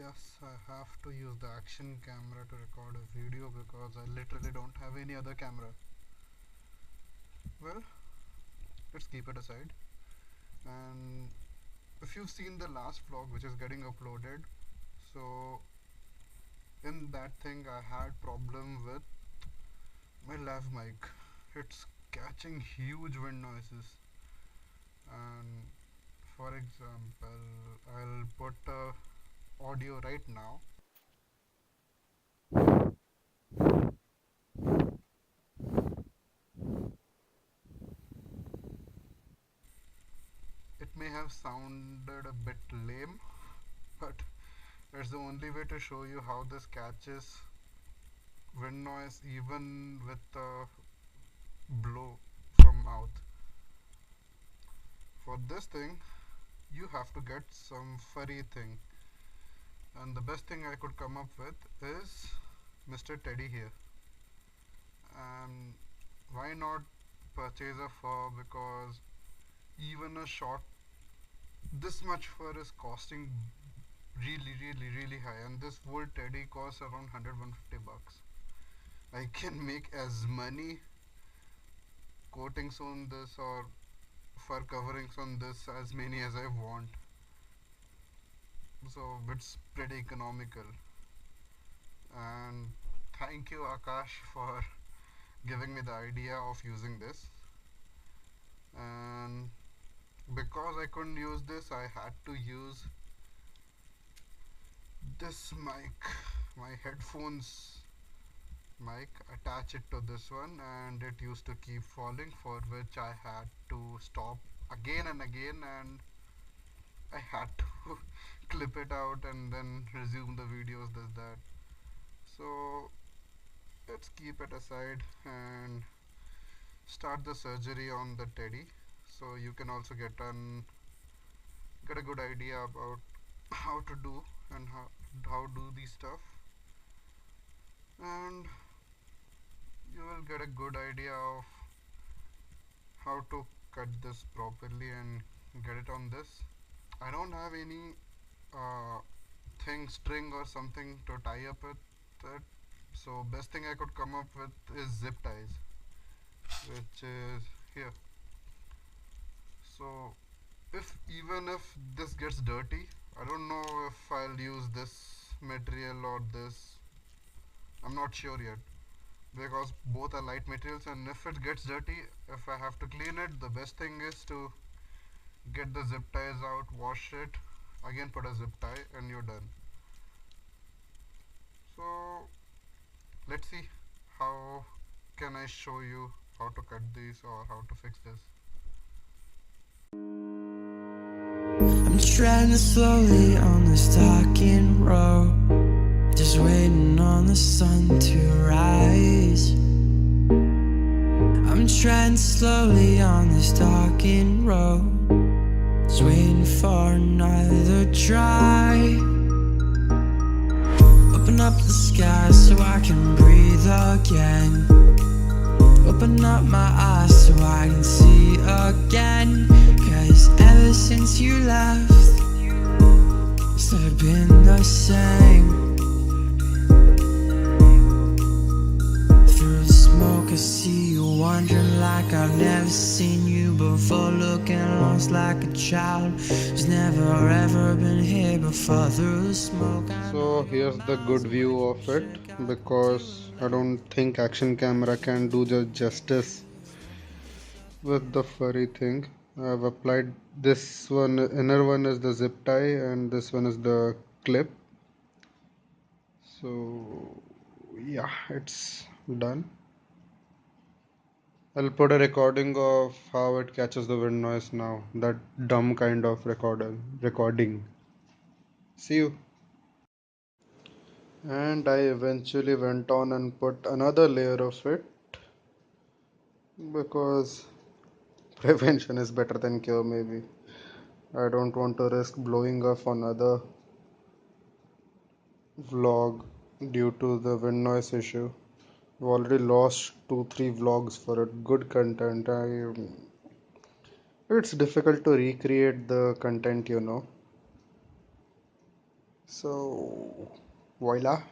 Yes, I have to use the action camera to record a video because I literally don't have any other camera. Well, let's keep it aside. And if you've seen the last vlog which is getting uploaded, so in that thing I had problem with my lav mic. It's catching huge wind noises. And for example, I'll put audio right now. It may have sounded a bit lame, but it's the only way to show you how this catches wind noise even with the blow from mouth. For this thing, you have to get some furry thing, and the best thing I could come up with is Mr. Teddy here. And why not purchase a fur, because even a short this much fur is costing really high, and this wool teddy costs around 100 bucks. I can make as many coatings on this or fur coverings on this as many as I want, so it's pretty economical. And thank you Akash for giving me the idea of using this. And because I couldn't use this, I had to use this mic, my headphones mic, attach it to this one, and it used to keep falling, for which I had to stop again and again, and I had to clip it out and then resume the videos, this that. So let's keep it aside and start the surgery on the teddy, so you can also get a good idea about how to do and how do these stuff, and you will get a good idea of how to cut this properly and get it on this. I don't have any string or something to tie up with it, so best thing I could come up with is zip ties, which is here. So even if this gets dirty, I don't know if I'll use this material or this, I'm not sure yet, because both are light materials, and if it gets dirty, if I have to clean it, the best thing is to get the zip ties out, wash it, again put a zip tie, and you're done. So let's see how can I show you how to cut these or how to fix this. I'm treading slowly on this darkened road, just waiting on the sun to rise. I'm treading slowly on this darkened road, just waiting for another try. Open up the sky so I can breathe again. Open up my eyes so I can see again. 'Cause ever since you left, it's never been the same. Through the smoke I see you wandering like I've never seen you before, looking lost like a child who's never ever been here before. Through the smoke So here's the good view of it, because I don't think action camera can do justice with the furry thing. I've applied this one, inner one is the zip tie and this one is the clip. So yeah, it's done. I'll put a recording of how it catches the wind noise now, that dumb kind of recording. See you. And I eventually went on and put another layer of it, because prevention is better than cure, maybe. I don't want to risk blowing off another vlog due to the wind noise issue. I've already lost 2-3 vlogs for it. Good content. It's difficult to recreate the content. So voila,